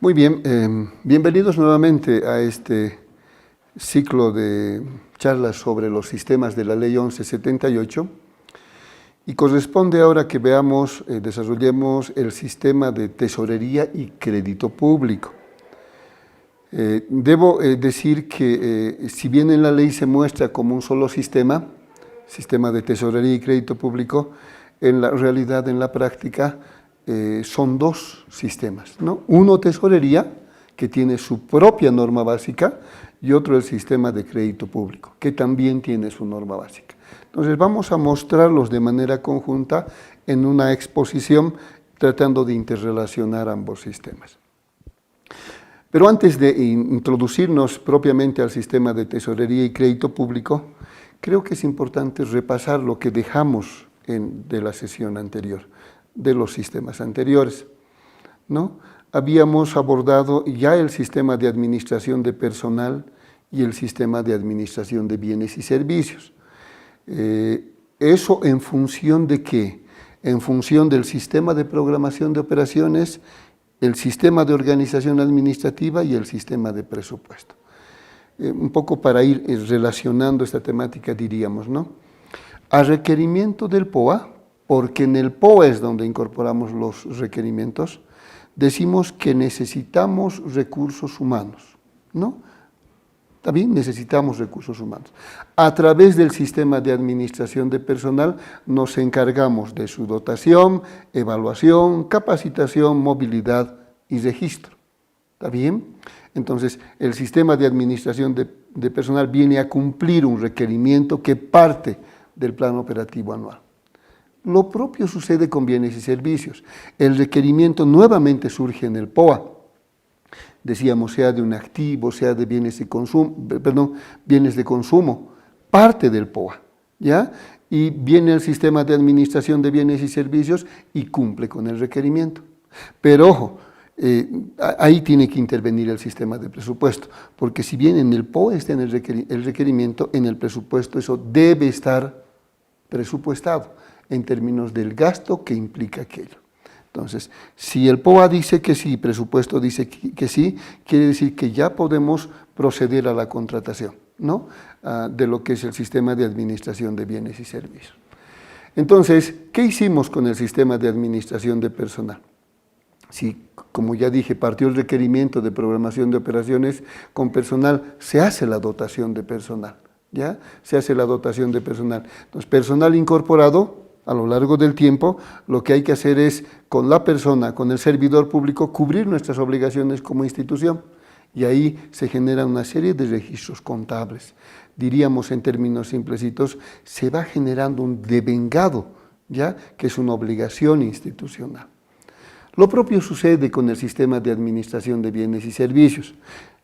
Muy bien, bienvenidos nuevamente a este ciclo de charlas sobre los sistemas de la Ley 1178 y corresponde ahora que veamos, desarrollemos el sistema de tesorería y crédito público. Debo decir que si bien en la ley se muestra como un solo sistema de tesorería y crédito público, en la realidad, en la práctica, son dos sistemas, ¿no? Uno tesorería, que tiene su propia norma básica, y otro el sistema de crédito público, que también tiene su norma básica. Entonces vamos a mostrarlos de manera conjunta en una exposición tratando de interrelacionar ambos sistemas. Pero antes de introducirnos propiamente al sistema de tesorería y crédito público, creo que es importante repasar lo que dejamos de la sesión anterior, de los sistemas anteriores, ¿no? Habíamos abordado ya el sistema de administración de personal y el sistema de administración de bienes y servicios. ¿Eso en función de qué? En función del sistema de programación de operaciones, el sistema de organización administrativa y el sistema de presupuesto. Un poco para ir relacionando esta temática diríamos, ¿no? A requerimiento del POA, porque en el POA es donde incorporamos los requerimientos, decimos que necesitamos recursos humanos, ¿no? También necesitamos recursos humanos. A través del sistema de administración de personal nos encargamos de su dotación, evaluación, capacitación, movilidad y registro. ¿Está bien? Entonces, el sistema de administración de personal viene a cumplir un requerimiento que parte del plan operativo anual. Lo propio sucede con bienes y servicios. El requerimiento nuevamente surge en el POA. Decíamos, sea de un activo, sea de bienes de consumo, parte del POA, ¿ya? Y viene el sistema de administración de bienes y servicios y cumple con el requerimiento. Pero ojo, ahí tiene que intervenir el sistema de presupuesto, porque si bien en el POA está en el requerimiento, en el presupuesto eso debe estar presupuestado en términos del gasto que implica aquello. Entonces, si el POA dice que sí, presupuesto dice que sí, quiere decir que ya podemos proceder a la contratación, ¿no? De lo que es el sistema de administración de bienes y servicios. Entonces, ¿qué hicimos con el sistema de administración de personal? Si, como ya dije, partió el requerimiento de programación de operaciones con personal, se hace la dotación de personal, ¿ya? Se hace la dotación de personal. Entonces, personal incorporado, a lo largo del tiempo, lo que hay que hacer es, con la persona, con el servidor público, cubrir nuestras obligaciones como institución. Y ahí se genera una serie de registros contables. Diríamos en términos simplecitos, se va generando un devengado, ¿ya? Que es una obligación institucional. Lo propio sucede con el sistema de administración de bienes y servicios.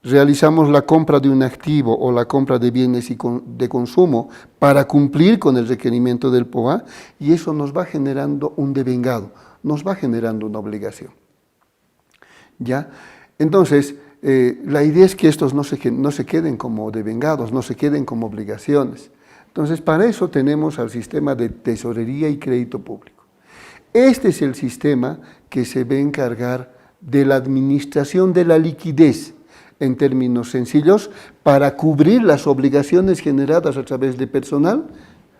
Realizamos la compra de un activo o la compra de bienes de consumo para cumplir con el requerimiento del POA y eso nos va generando un devengado, nos va generando una obligación. ¿Ya? Entonces, la idea es que estos no se queden como devengados, no se queden como obligaciones. Entonces, para eso tenemos al sistema de tesorería y crédito público. Este es el sistema que se va a encargar de la administración de la liquidez, en términos sencillos, para cubrir las obligaciones generadas a través de personal,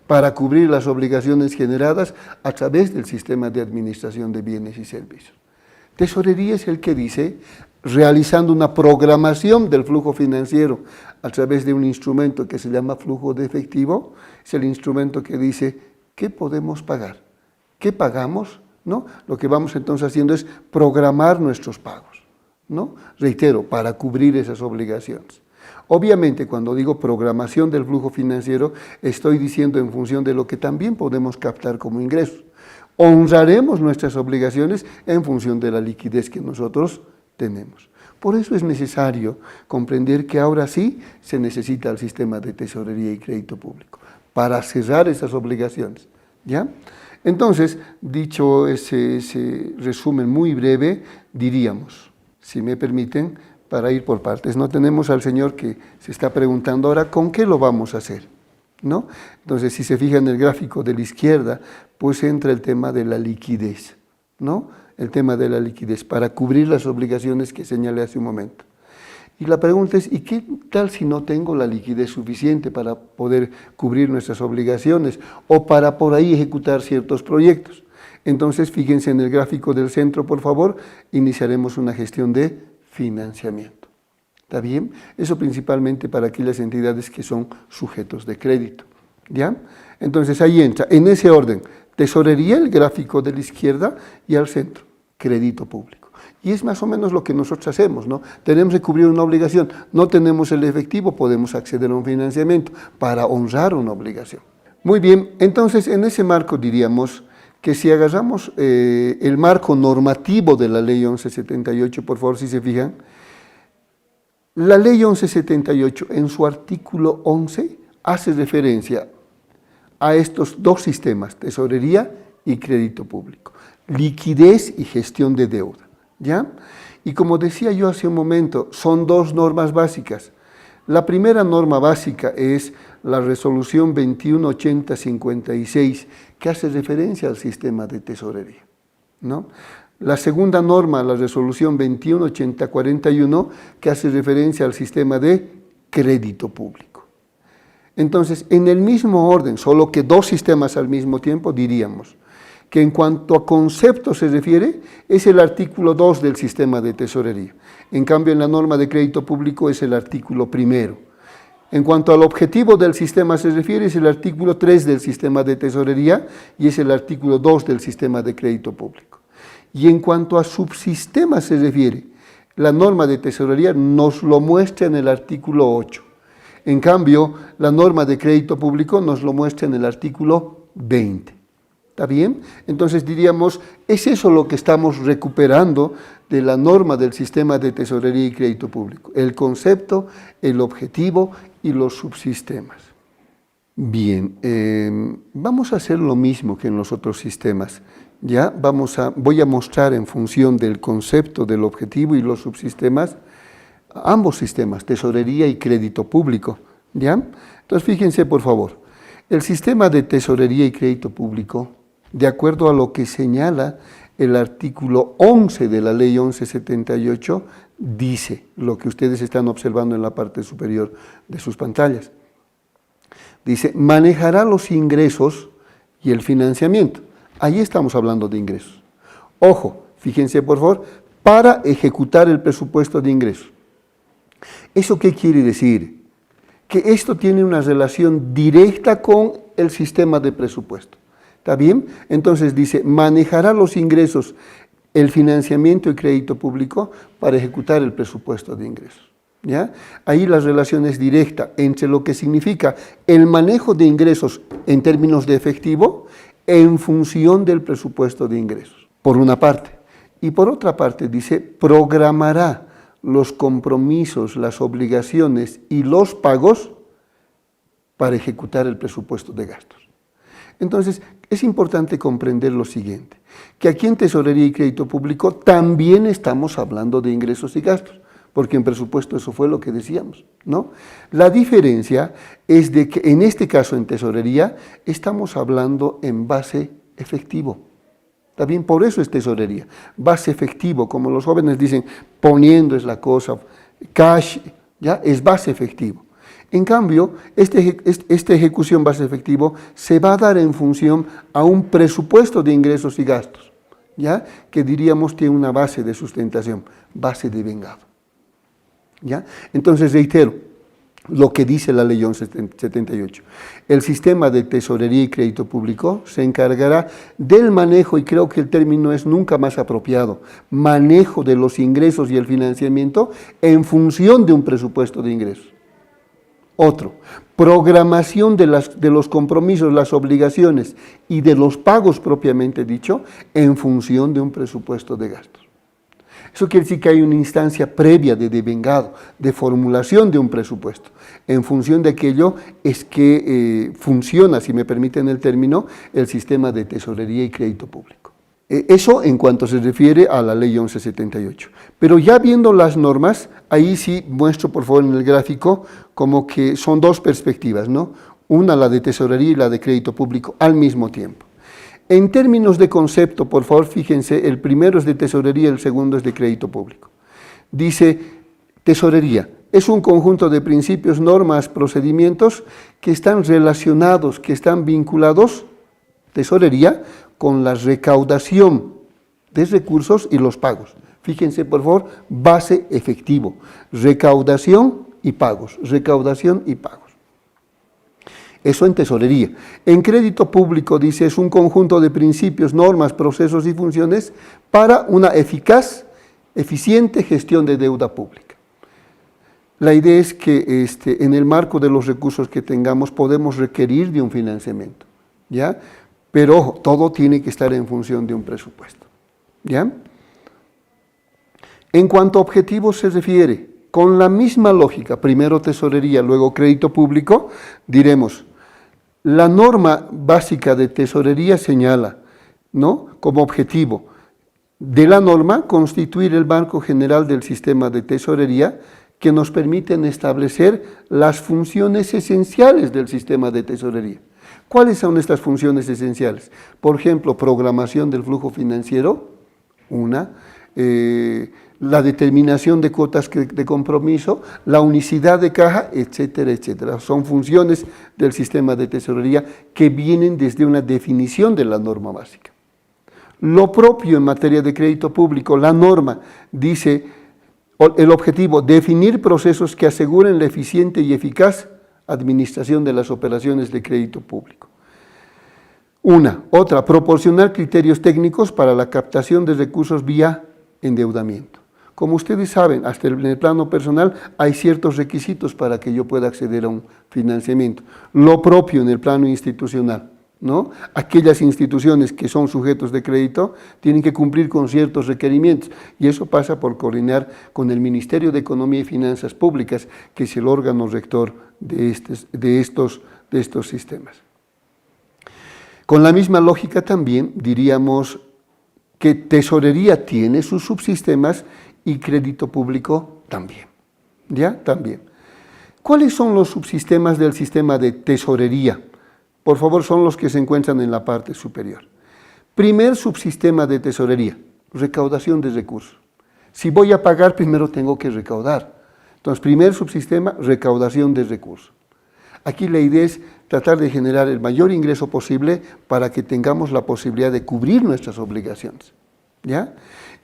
para cubrir las obligaciones generadas a través del sistema de administración de bienes y servicios. Tesorería es el que dice, realizando una programación del flujo financiero a través de un instrumento que se llama flujo de efectivo, es el instrumento que dice, ¿qué podemos pagar? ¿Qué pagamos? ¿No? Lo que vamos entonces haciendo es programar nuestros pagos, ¿no? Reitero, para cubrir esas obligaciones. Obviamente, cuando digo programación del flujo financiero, estoy diciendo en función de lo que también podemos captar como ingresos. Honraremos nuestras obligaciones en función de la liquidez que nosotros tenemos. Por eso es necesario comprender que ahora sí se necesita el sistema de tesorería y crédito público para cerrar esas obligaciones, ¿ya? Entonces, dicho ese resumen muy breve, diríamos, si me permiten, para ir por partes, no tenemos al señor que se está preguntando ahora, ¿con qué lo vamos a hacer? ¿No? Entonces, si se fijan en el gráfico de la izquierda, pues entra el tema de la liquidez, ¿no? el tema de la liquidez, para cubrir las obligaciones que señalé hace un momento. Y la pregunta es, ¿y qué tal si no tengo la liquidez suficiente para poder cubrir nuestras obligaciones o para por ahí ejecutar ciertos proyectos? Entonces, fíjense en el gráfico del centro, por favor, iniciaremos una gestión de financiamiento. ¿Está bien? Eso principalmente para aquellas entidades que son sujetos de crédito. ¿Ya? Entonces, ahí entra, en ese orden, tesorería, el gráfico de la izquierda, y al centro, crédito público. Y es más o menos lo que nosotros hacemos, ¿no? Tenemos que cubrir una obligación, no tenemos el efectivo, podemos acceder a un financiamiento para honrar una obligación. Muy bien, entonces en ese marco diríamos que si agarramos el marco normativo de la Ley 1178, por favor, si se fijan, la Ley 1178 en su artículo 11 hace referencia a estos dos sistemas, tesorería y crédito público, liquidez y gestión de deuda. ¿Ya? Y como decía yo hace un momento, son dos normas básicas. La primera norma básica es la resolución 2180-56, que hace referencia al sistema de tesorería, ¿no? La segunda norma, la resolución 2180-41, que hace referencia al sistema de crédito público. Entonces, en el mismo orden, solo que dos sistemas al mismo tiempo, diríamos que en cuanto a concepto se refiere, es el artículo 2 del sistema de tesorería. En cambio, en la norma de crédito público es el artículo 1. En cuanto al objetivo del sistema se refiere, es el artículo 3 del sistema de tesorería y es el artículo 2 del sistema de crédito público. Y en cuanto a subsistemas se refiere, la norma de tesorería nos lo muestra en el artículo 8. En cambio, la norma de crédito público nos lo muestra en el artículo 20. ¿Está bien? Entonces diríamos, es eso lo que estamos recuperando de la norma del sistema de tesorería y crédito público, el concepto, el objetivo y los subsistemas. Bien, vamos a hacer lo mismo que en los otros sistemas. Ya voy a mostrar en función del concepto, del objetivo y los subsistemas, ambos sistemas, tesorería y crédito público. ¿Ya? Entonces fíjense por favor, el sistema de tesorería y crédito público, de acuerdo a lo que señala el artículo 11 de la Ley 1178, dice lo que ustedes están observando en la parte superior de sus pantallas. Dice, manejará los ingresos y el financiamiento. Ahí estamos hablando de ingresos. Ojo, fíjense por favor, para ejecutar el presupuesto de ingresos. ¿Eso qué quiere decir? Que esto tiene una relación directa con el sistema de presupuesto. ¿Está bien? Entonces dice, manejará los ingresos, el financiamiento y crédito público para ejecutar el presupuesto de ingresos. ¿Ya? Ahí la relación es directa entre lo que significa el manejo de ingresos en términos de efectivo en función del presupuesto de ingresos, por una parte. Y por otra parte dice, programará los compromisos, las obligaciones y los pagos para ejecutar el presupuesto de gastos. Entonces, es importante comprender lo siguiente, que aquí en Tesorería y Crédito Público también estamos hablando de ingresos y gastos, porque en presupuesto eso fue lo que decíamos, ¿no? La diferencia es de que en este caso en Tesorería estamos hablando en base efectivo. También por eso es tesorería, base efectivo, como los jóvenes dicen, poniendo es la cosa, cash, ya es base efectivo. En cambio, esta ejecución base efectivo se va a dar en función a un presupuesto de ingresos y gastos, ¿ya? Que diríamos tiene una base de sustentación, base de vengado, ¿ya? Entonces, reitero, lo que dice la Ley 1178. El sistema de tesorería y crédito público se encargará del manejo, y creo que el término es nunca más apropiado, manejo de los ingresos y el financiamiento en función de un presupuesto de ingresos. Otro, programación de los compromisos, las obligaciones y de los pagos propiamente dicho en función de un presupuesto de gastos. Eso quiere decir que hay una instancia previa de devengado, de formulación de un presupuesto. En función de aquello es que funciona, si me permiten el término, el sistema de tesorería y crédito público. Eso en cuanto se refiere a la Ley 1178. Pero ya viendo las normas, ahí sí muestro por favor en el gráfico como que son dos perspectivas, ¿no? Una la de tesorería y la de crédito público al mismo tiempo. En términos de concepto, por favor, fíjense, el primero es de tesorería, el segundo es de crédito público. Dice, tesorería es un conjunto de principios, normas, procedimientos que están relacionados, que están vinculados, tesorería, con la recaudación de recursos y los pagos. Fíjense, por favor, base efectivo, recaudación y pagos, recaudación y pagos. Eso en tesorería. En crédito público, dice, es un conjunto de principios, normas, procesos y funciones para una eficaz, eficiente gestión de deuda pública. La idea es que en el marco de los recursos que tengamos podemos requerir de un financiamiento, ¿ya? Pero ojo, todo tiene que estar en función de un presupuesto, ¿ya? En cuanto a objetivos se refiere, con la misma lógica, primero tesorería, luego crédito público, diremos, la norma básica de tesorería señala, ¿no?, como objetivo de la norma constituir el marco general del sistema de tesorería que nos permiten establecer las funciones esenciales del sistema de tesorería. ¿Cuáles son estas funciones esenciales? Por ejemplo, programación del flujo financiero, la determinación de cuotas de compromiso, la unicidad de caja, etcétera, etcétera. Son funciones del sistema de tesorería que vienen desde una definición de la norma básica. Lo propio en materia de crédito público, la norma dice el objetivo, definir procesos que aseguren la eficiente y eficaz administración de las operaciones de crédito público. Otra, proporcionar criterios técnicos para la captación de recursos vía endeudamiento. Como ustedes saben, hasta en el plano personal hay ciertos requisitos para que yo pueda acceder a un financiamiento. Lo propio en el plano institucional, ¿no? Aquellas instituciones que son sujetos de crédito tienen que cumplir con ciertos requerimientos y eso pasa por coordinar con el Ministerio de Economía y Finanzas Públicas, que es el órgano rector de estos sistemas. Con la misma lógica también diríamos que tesorería tiene sus subsistemas y crédito público también, ¿ya? También. ¿Cuáles son los subsistemas del sistema de tesorería? Por favor, son los que se encuentran en la parte superior. Primer subsistema de tesorería, recaudación de recursos. Si voy a pagar, primero tengo que recaudar. Entonces, primer subsistema, recaudación de recursos. Aquí la idea es tratar de generar el mayor ingreso posible para que tengamos la posibilidad de cubrir nuestras obligaciones, ¿ya?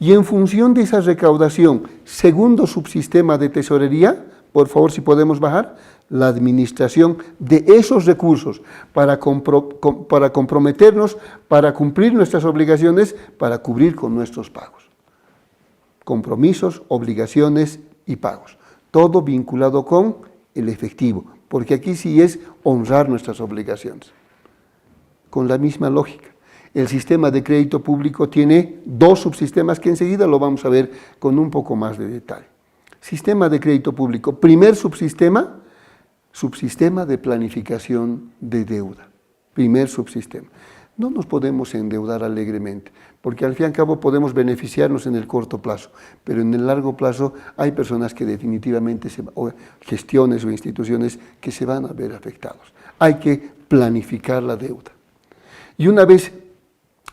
Y en función de esa recaudación, segundo subsistema de tesorería, por favor, si podemos bajar, la administración de esos recursos para comprometernos, para cumplir nuestras obligaciones, para cubrir con nuestros pagos. Compromisos, obligaciones y pagos. Todo vinculado con el efectivo, porque aquí sí es honrar nuestras obligaciones. Con la misma lógica. El sistema de crédito público tiene dos subsistemas que enseguida lo vamos a ver con un poco más de detalle. Sistema de crédito público. Primer subsistema de planificación de deuda. Primer subsistema. No nos podemos endeudar alegremente, porque al fin y al cabo podemos beneficiarnos en el corto plazo, pero en el largo plazo hay personas que definitivamente, o gestiones o instituciones que se van a ver afectados. Hay que planificar la deuda. Y una vez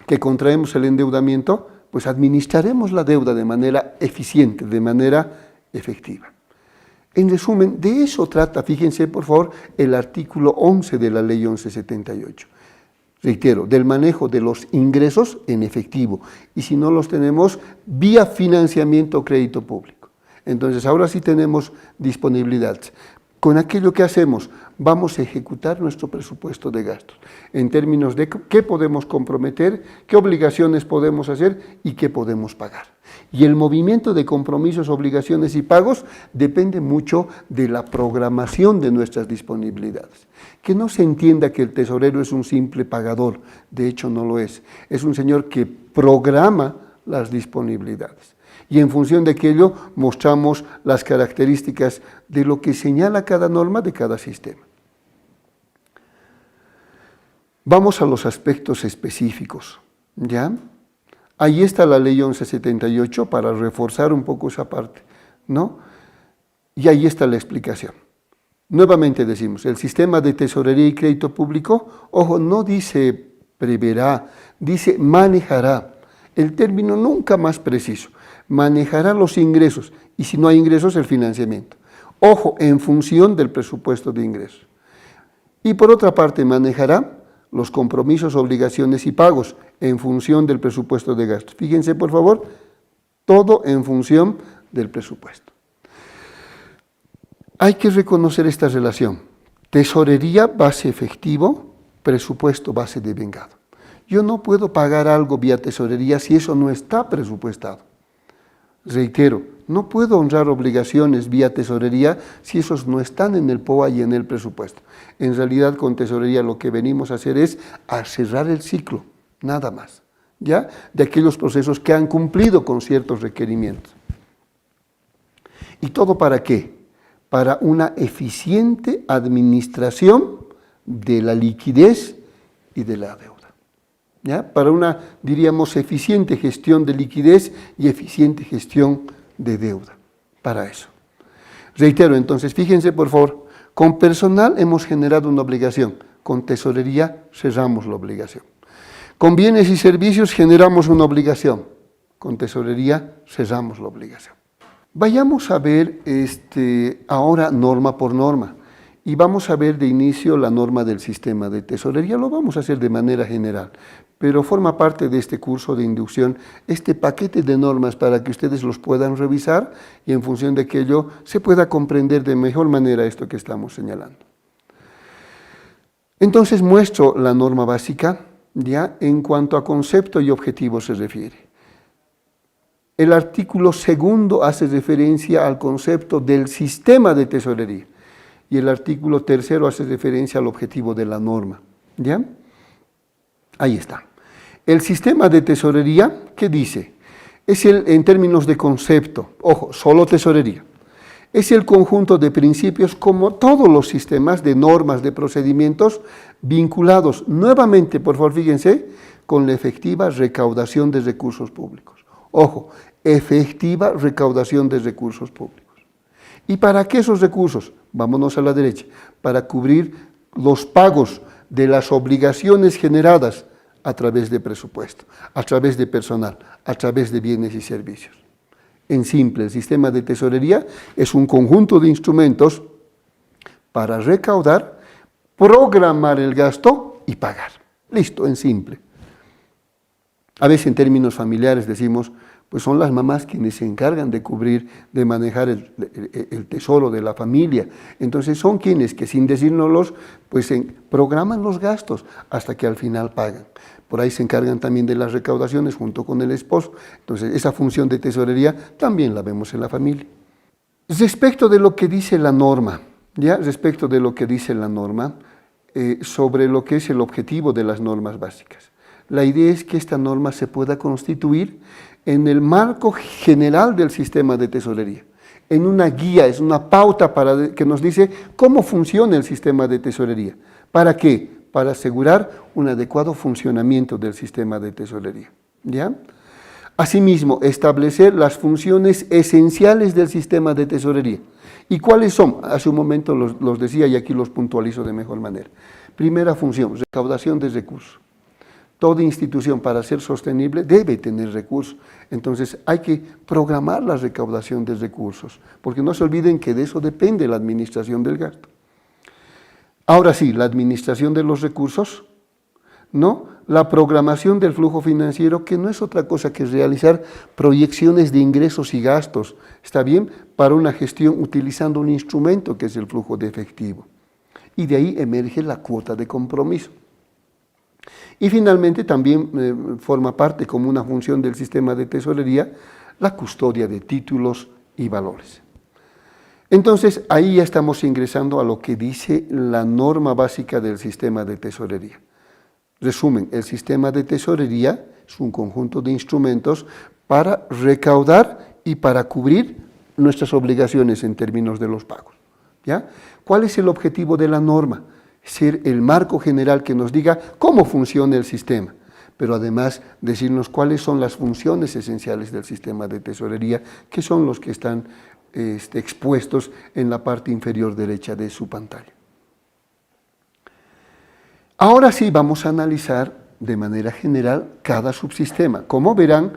que contraemos el endeudamiento, pues administraremos la deuda de manera eficiente, de manera efectiva. En resumen, de eso trata, fíjense por favor, el artículo 11 de la Ley 1178. Reitero, del manejo de los ingresos en efectivo y si no los tenemos, vía financiamiento o crédito público. Entonces, ahora sí tenemos disponibilidad. Con aquello que hacemos, vamos a ejecutar nuestro presupuesto de gastos, en términos de qué podemos comprometer, qué obligaciones podemos hacer y qué podemos pagar. Y el movimiento de compromisos, obligaciones y pagos depende mucho de la programación de nuestras disponibilidades. Que no se entienda que el tesorero es un simple pagador, de hecho no lo es. Es un señor que programa las disponibilidades. Y en función de aquello mostramos las características de lo que señala cada norma de cada sistema. Vamos a los aspectos específicos, ¿ya? Ahí está la Ley 1178 para reforzar un poco esa parte, ¿no? Y ahí está la explicación. Nuevamente decimos, el sistema de tesorería y crédito público, ojo, no dice preverá, dice manejará. El término nunca más preciso. Manejará los ingresos y si no hay ingresos, el financiamiento. Ojo, en función del presupuesto de ingresos. Y por otra parte, manejará los compromisos, obligaciones y pagos en función del presupuesto de gastos. Fíjense, por favor, todo en función del presupuesto. Hay que reconocer esta relación. Tesorería, base efectivo, presupuesto, base de vengado. Yo no puedo pagar algo vía tesorería si eso no está presupuestado. Reitero, no puedo honrar obligaciones vía tesorería si esos no están en el POA y en el presupuesto. En realidad, con tesorería lo que venimos a hacer es a cerrar el ciclo, nada más, ¿ya? De aquellos procesos que han cumplido con ciertos requerimientos. ¿Y todo para qué? Para una eficiente administración de la liquidez y de la deuda. ¿Ya? Para una, diríamos, eficiente gestión de liquidez y eficiente gestión de deuda, para eso. Reitero, entonces, fíjense por favor, con personal hemos generado una obligación, con tesorería cerramos la obligación. Con bienes y servicios generamos una obligación, con tesorería cerramos la obligación. Vayamos a ver ahora norma por norma. Y vamos a ver de inicio la norma del sistema de tesorería, lo vamos a hacer de manera general, pero forma parte de este curso de inducción, este paquete de normas para que ustedes los puedan revisar y en función de aquello se pueda comprender de mejor manera esto que estamos señalando. Entonces muestro la norma básica, ya en cuanto a concepto y objetivo se refiere. El artículo segundo hace referencia al concepto del sistema de tesorería. Y el artículo tercero hace referencia al objetivo de la norma. ¿Ya? Ahí está. El sistema de tesorería, ¿qué dice? Es en términos de concepto, ojo, solo tesorería. Es el conjunto de principios como todos los sistemas de normas, de procedimientos vinculados, nuevamente, por favor, fíjense, con la efectiva recaudación de recursos públicos. Ojo, efectiva recaudación de recursos públicos. ¿Y para qué esos recursos? Vámonos a la derecha, para cubrir los pagos de las obligaciones generadas a través de presupuesto, a través de personal, a través de bienes y servicios. En simple, el sistema de tesorería es un conjunto de instrumentos para recaudar, programar el gasto y pagar. Listo, en simple. A veces en términos familiares decimos, pues son las mamás quienes se encargan de cubrir, de manejar el tesoro de la familia. Entonces son quienes que sin decírnoslos, pues programan los gastos hasta que al final pagan. Por ahí se encargan también de las recaudaciones junto con el esposo. Entonces esa función de tesorería también la vemos en la familia. Respecto de lo que dice la norma, respecto de lo que dice la norma, sobre lo que es el objetivo de las normas básicas. La idea es que esta norma se pueda constituir en el marco general del sistema de tesorería, en una guía, es una pauta que nos dice cómo funciona el sistema de tesorería. ¿Para qué? Para asegurar un adecuado funcionamiento del sistema de tesorería. ¿Ya? Asimismo, establecer las funciones esenciales del sistema de tesorería. ¿Y cuáles son? Hace un momento los decía y aquí los puntualizo de mejor manera. Primera función, recaudación de recursos. Toda institución para ser sostenible debe tener recursos. Entonces hay que programar la recaudación de recursos, porque no se olviden que de eso depende la administración del gasto. Ahora sí, la administración de los recursos, ¿no? La programación del flujo financiero, que no es otra cosa que realizar proyecciones de ingresos y gastos, ¿está bien? Para una gestión utilizando un instrumento que es el flujo de efectivo. Y de ahí emerge la cuota de compromiso. Y finalmente también forma parte como una función del sistema de tesorería la custodia de títulos y valores. Entonces ahí ya estamos ingresando a lo que dice la norma básica del sistema de tesorería. Resumen, el sistema de tesorería es un conjunto de instrumentos para recaudar y para cubrir nuestras obligaciones en términos de los pagos. ¿Ya? ¿Cuál es el objetivo de la norma? Ser el marco general que nos diga cómo funciona el sistema, pero además decirnos cuáles son las funciones esenciales del sistema de tesorería, que son los que están expuestos en la parte inferior derecha de su pantalla. Ahora sí vamos a analizar de manera general cada subsistema. Como verán,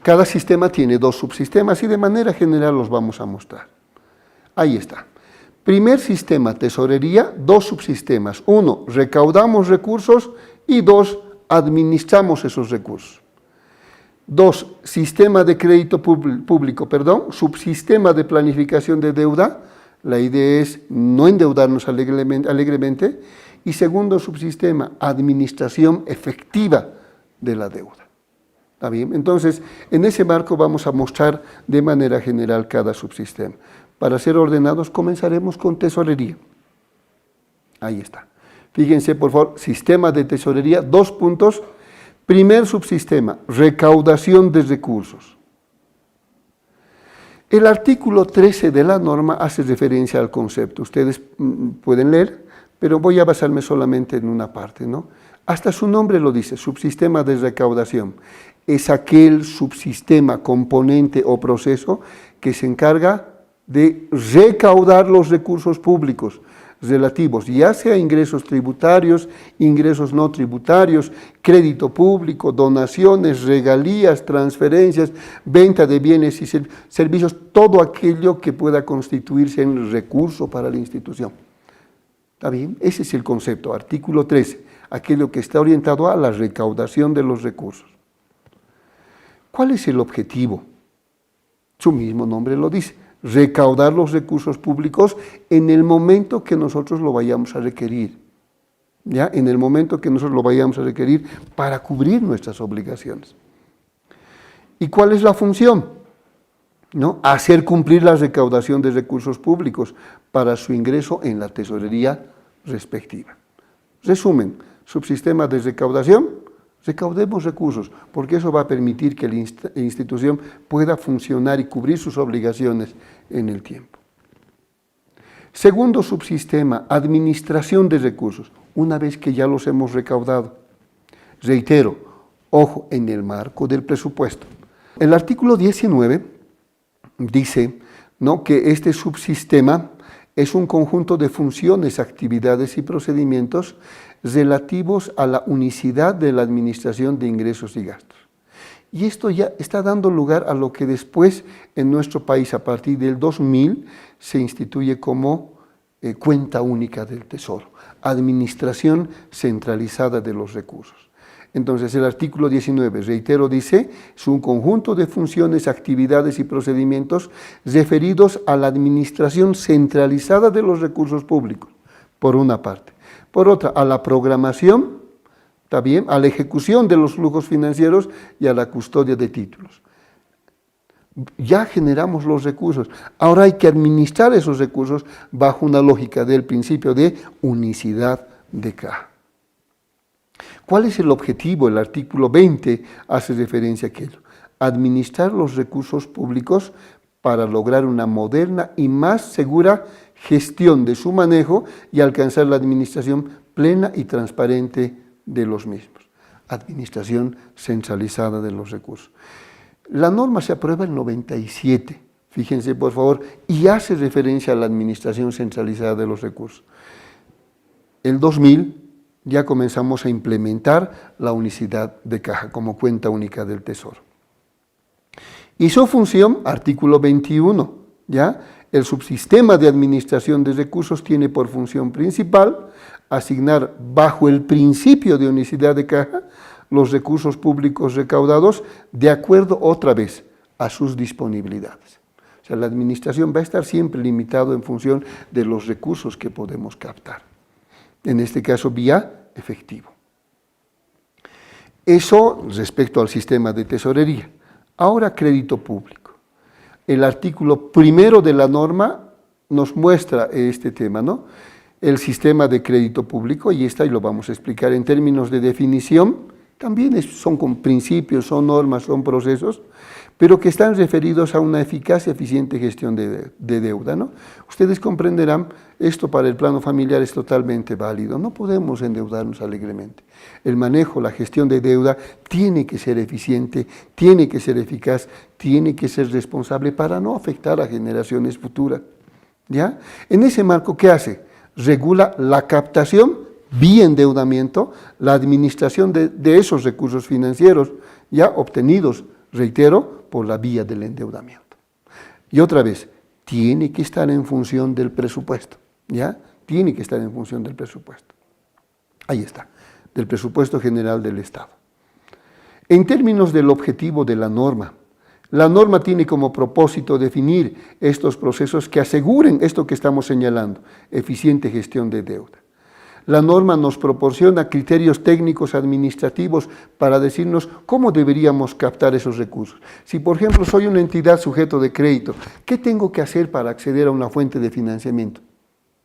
cada sistema tiene dos subsistemas y de manera general los vamos a mostrar. Ahí está. Primer sistema, tesorería, dos subsistemas. Uno, recaudamos recursos y dos, administramos esos recursos. Dos, sistema de crédito público, subsistema de planificación de deuda. La idea es no endeudarnos alegremente. Y segundo subsistema, administración efectiva de la deuda. ¿Está bien? Entonces, en ese marco vamos a mostrar de manera general cada subsistema. Para ser ordenados, comenzaremos con tesorería. Ahí está. Fíjense, por favor, sistema de tesorería, 2 puntos. Primer subsistema, recaudación de recursos. El artículo 13 de la norma hace referencia al concepto. Ustedes pueden leer, pero voy a basarme solamente en una parte, ¿no? Hasta su nombre lo dice, subsistema de recaudación. Es aquel subsistema, componente o proceso que se encarga de recaudar los recursos públicos relativos, ya sea ingresos tributarios, ingresos no tributarios, crédito público, donaciones, regalías, transferencias, venta de bienes y servicios, todo aquello que pueda constituirse en recurso para la institución. ¿Está bien? Ese es el concepto, artículo 13, aquello que está orientado a la recaudación de los recursos. ¿Cuál es el objetivo? Su mismo nombre lo dice. Recaudar los recursos públicos en el momento que nosotros lo vayamos a requerir, ¿ya? En el momento que nosotros lo vayamos a requerir para cubrir nuestras obligaciones. ¿Y cuál es la función? ¿No? Hacer cumplir la recaudación de recursos públicos para su ingreso en la tesorería respectiva. Resumen, subsistema de recaudación, recaudemos recursos, porque eso va a permitir que la institución pueda funcionar y cubrir sus obligaciones en el tiempo. Segundo subsistema, administración de recursos, una vez que ya los hemos recaudado. Reitero, ojo, en el marco del presupuesto. El artículo 19 dice, ¿no?, que este subsistema es un conjunto de funciones, actividades y procedimientos relativos a la unicidad de la administración de ingresos y gastos. Y esto ya está dando lugar a lo que después en nuestro país, a partir del 2000, se instituye como cuenta única del Tesoro, administración centralizada de los recursos. Entonces, el artículo 19, reitero, dice, es un conjunto de funciones, actividades y procedimientos referidos a la administración centralizada de los recursos públicos, por una parte. Por otra, a la programación, ¿está bien?, a la ejecución de los flujos financieros y a la custodia de títulos. Ya generamos los recursos, ahora hay que administrar esos recursos bajo una lógica del principio de unicidad de caja. ¿Cuál es el objetivo? El artículo 20 hace referencia a aquello. Administrar los recursos públicos para lograr una moderna y más segura gestión de su manejo y alcanzar la administración plena y transparente de los mismos. Administración centralizada de los recursos. La norma se aprueba en 97, fíjense por favor, y hace referencia a la administración centralizada de los recursos. El 2000 ya comenzamos a implementar la unicidad de caja como cuenta única del Tesoro. Y su función, artículo 21, ¿ya? El subsistema de administración de recursos tiene por función principal asignar bajo el principio de unicidad de caja los recursos públicos recaudados de acuerdo otra vez a sus disponibilidades. O sea, la administración va a estar siempre limitado en función de los recursos que podemos captar. En este caso, vía efectivo. Eso respecto al sistema de tesorería. Ahora, crédito público. El artículo 1 de la norma nos muestra este tema, ¿no? El sistema de crédito público, y lo vamos a explicar en términos de definición, también son con principios, son normas, son procesos, pero que están referidos a una eficaz y eficiente gestión de deuda, ¿no? Ustedes comprenderán, esto para el plano familiar es totalmente válido, no podemos endeudarnos alegremente. El manejo, la gestión de deuda tiene que ser eficiente, tiene que ser eficaz, tiene que ser responsable para no afectar a generaciones futuras, ¿ya? En ese marco, ¿qué hace? Regula la captación vía endeudamiento, la administración de esos recursos financieros ya obtenidos, reitero, por la vía del endeudamiento. Y otra vez, tiene que estar en función del presupuesto, ¿ya? Tiene que estar en función del presupuesto. Ahí está, del presupuesto general del Estado. En términos del objetivo de la norma tiene como propósito definir estos procesos que aseguren esto que estamos señalando, eficiente gestión de deuda. La norma nos proporciona criterios técnicos administrativos para decirnos cómo deberíamos captar esos recursos. Si, por ejemplo, soy una entidad sujeto de crédito, ¿qué tengo que hacer para acceder a una fuente de financiamiento?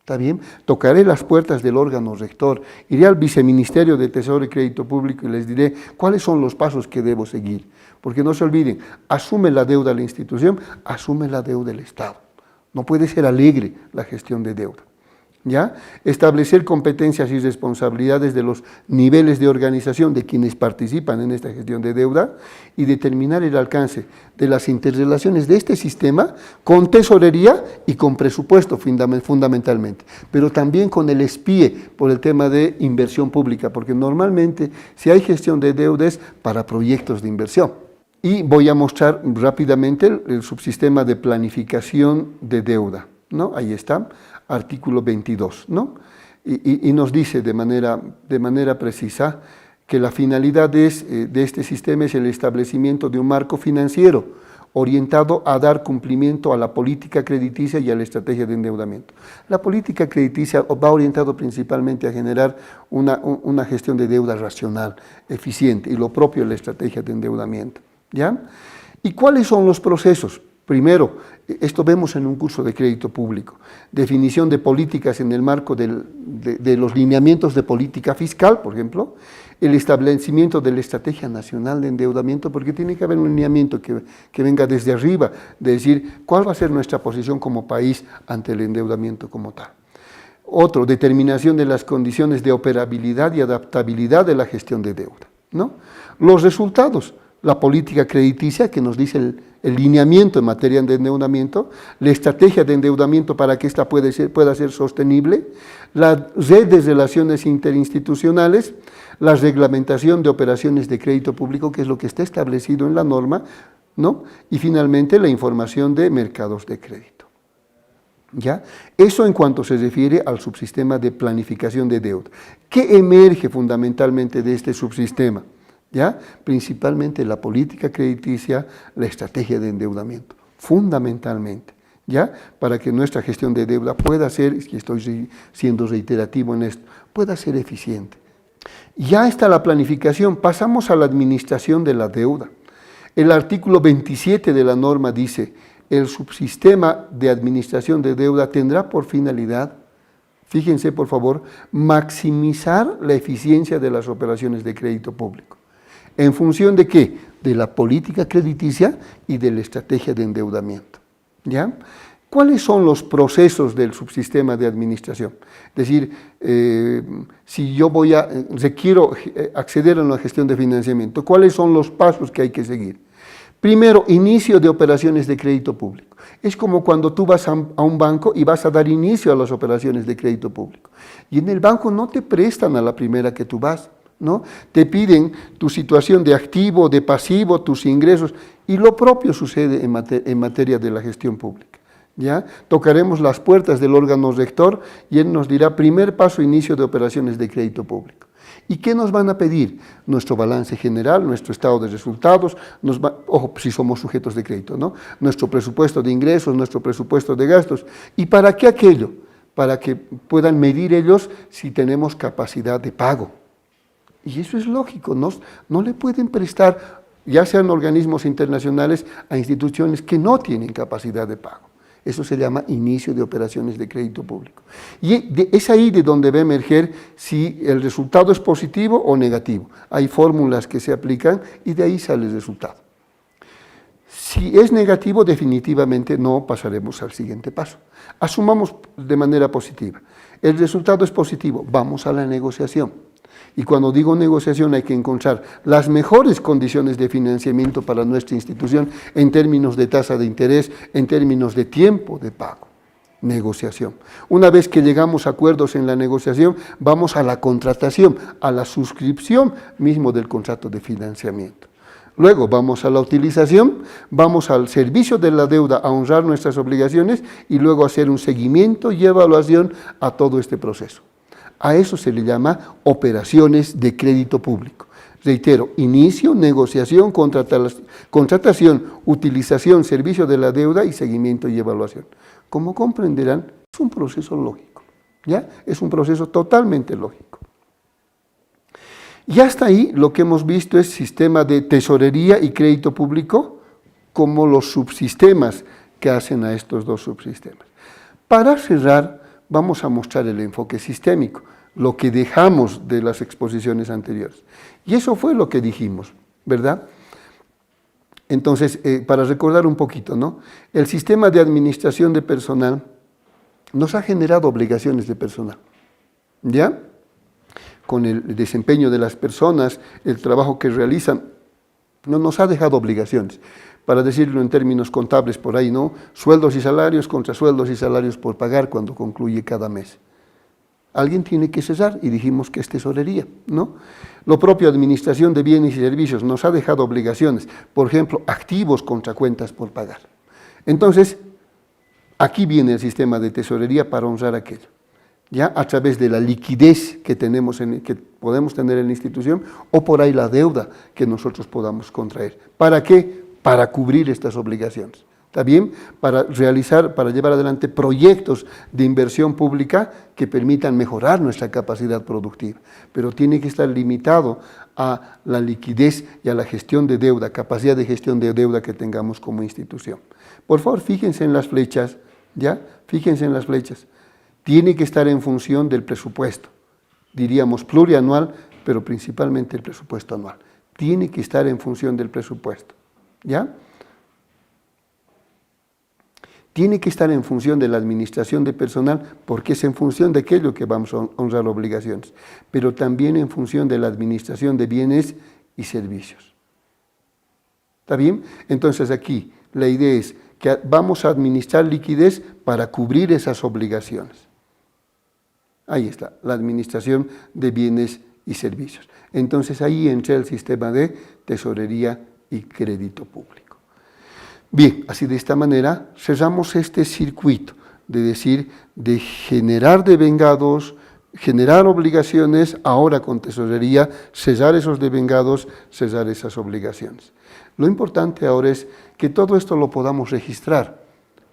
¿Está bien? Tocaré las puertas del órgano rector, iré al Viceministerio de Tesoro y Crédito Público y les diré cuáles son los pasos que debo seguir. Porque no se olviden, asume la deuda la institución, asume la deuda el Estado. No puede ser alegre la gestión de deuda. ¿Ya? Establecer competencias y responsabilidades de los niveles de organización de quienes participan en esta gestión de deuda y determinar el alcance de las interrelaciones de este sistema con tesorería y con presupuesto fundamentalmente, pero también con el SPIE por el tema de inversión pública, porque normalmente si hay gestión de deuda es para proyectos de inversión. Y voy a mostrar rápidamente el subsistema de planificación de deuda, ¿no? Ahí está. Artículo 22, ¿no? Y nos dice de manera precisa que la finalidad de este sistema es el establecimiento de un marco financiero orientado a dar cumplimiento a la política crediticia y a la estrategia de endeudamiento. La política crediticia va orientado principalmente a generar una gestión de deuda racional, eficiente, y lo propio es la estrategia de endeudamiento, ¿ya? ¿Y cuáles son los procesos? Primero, esto vemos en un curso de crédito público, definición de políticas en el marco de los lineamientos de política fiscal, por ejemplo, el establecimiento de la Estrategia Nacional de Endeudamiento, porque tiene que haber un lineamiento que venga desde arriba, de decir cuál va a ser nuestra posición como país ante el endeudamiento como tal. Otro, determinación de las condiciones de operabilidad y adaptabilidad de la gestión de deuda, ¿no? Los resultados, la política crediticia que nos dice el lineamiento en materia de endeudamiento, la estrategia de endeudamiento para que ésta pueda ser sostenible, la red de relaciones interinstitucionales, la reglamentación de operaciones de crédito público, que es lo que está establecido en la norma, ¿no? Y finalmente la información de mercados de crédito. ¿Ya? Eso en cuanto se refiere al subsistema de planificación de deuda. ¿Qué emerge fundamentalmente de este subsistema? ¿Ya? Principalmente la política crediticia, la estrategia de endeudamiento, fundamentalmente, ¿ya? Para que nuestra gestión de deuda pueda ser, y estoy siendo reiterativo en esto, pueda ser eficiente. Ya está la planificación, pasamos a la administración de la deuda. El artículo 27 de la norma dice, el subsistema de administración de deuda tendrá por finalidad, fíjense por favor, maximizar la eficiencia de las operaciones de crédito público. ¿En función de qué? De la política crediticia y de la estrategia de endeudamiento, ¿ya? ¿Cuáles son los procesos del subsistema de administración? Es decir, si yo requiero acceder a una gestión de financiamiento, ¿cuáles son los pasos que hay que seguir? Primero, inicio de operaciones de crédito público. Es como cuando tú vas a un banco y vas a dar inicio a las operaciones de crédito público. Y en el banco no te prestan a la primera que tú vas, ¿no? Te piden tu situación de activo, de pasivo, tus ingresos, y lo propio sucede en materia de la gestión pública, ¿ya? Tocaremos las puertas del órgano rector y él nos dirá, primer paso, inicio de operaciones de crédito público. ¿Y qué nos van a pedir? Nuestro balance general, nuestro estado de resultados, ojo, si somos sujetos de crédito, ¿no? Nuestro presupuesto de ingresos, nuestro presupuesto de gastos. ¿Y para qué aquello? Para que puedan medir ellos si tenemos capacidad de pago. Y eso es lógico, no le pueden prestar, ya sean organismos internacionales, a instituciones que no tienen capacidad de pago. Eso se llama inicio de operaciones de crédito público. Y es ahí de donde va a emerger si el resultado es positivo o negativo. Hay fórmulas que se aplican y de ahí sale el resultado. Si es negativo, definitivamente no pasaremos al siguiente paso. Asumamos de manera positiva. El resultado es positivo, vamos a la negociación. Y cuando digo negociación hay que encontrar las mejores condiciones de financiamiento para nuestra institución en términos de tasa de interés, en términos de tiempo de pago, negociación. Una vez que llegamos a acuerdos en la negociación, vamos a la contratación, a la suscripción mismo del contrato de financiamiento. Luego vamos a la utilización, vamos al servicio de la deuda a honrar nuestras obligaciones y luego hacer un seguimiento y evaluación a todo este proceso. A eso se le llama operaciones de crédito público. Reitero, inicio, negociación, contratación, utilización, servicio de la deuda y seguimiento y evaluación. Como comprenderán, es un proceso lógico, ¿ya? Es un proceso totalmente lógico. Y hasta ahí lo que hemos visto es sistema de tesorería y crédito público como los subsistemas que hacen a estos dos subsistemas. Para cerrar, vamos a mostrar el enfoque sistémico, lo que dejamos de las exposiciones anteriores. Y eso fue lo que dijimos, ¿verdad? Entonces, para recordar un poquito, ¿no? El sistema de administración de personal nos ha generado obligaciones de personal, ¿ya? Con el desempeño de las personas, el trabajo que realizan, no nos ha dejado obligaciones. Para decirlo en términos contables por ahí, ¿no? Sueldos y salarios contra sueldos y salarios por pagar cuando concluye cada mes. Alguien tiene que cesar y dijimos que es tesorería, ¿no? Lo propio, administración de bienes y servicios, nos ha dejado obligaciones, por ejemplo, activos contra cuentas por pagar. Entonces, aquí viene el sistema de tesorería para honrar aquello, ya a través de la liquidez que podemos tener en la institución o por ahí la deuda que nosotros podamos contraer. ¿Para qué? Para cubrir estas obligaciones. ¿Está bien? Para llevar adelante proyectos de inversión pública que permitan mejorar nuestra capacidad productiva. Pero tiene que estar limitado a la liquidez y a la gestión de deuda, capacidad de gestión de deuda que tengamos como institución. Por favor, fíjense en las flechas, ¿ya? Fíjense en las flechas. Tiene que estar en función del presupuesto. Diríamos plurianual, pero principalmente el presupuesto anual. Tiene que estar en función del presupuesto, ¿ya? Tiene que estar en función de la administración de personal porque es en función de aquello que vamos a honrar obligaciones, pero también en función de la administración de bienes y servicios. ¿Está bien? Entonces aquí la idea es que vamos a administrar liquidez para cubrir esas obligaciones. Ahí está, la administración de bienes y servicios. Entonces ahí entra el sistema de tesorería y crédito público. Bien, así de esta manera cerramos este circuito de generar devengados, generar obligaciones, ahora con tesorería, cesar esos devengados, cesar esas obligaciones. Lo importante ahora es que todo esto lo podamos registrar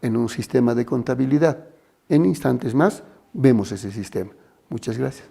en un sistema de contabilidad. En instantes más vemos ese sistema. Muchas gracias.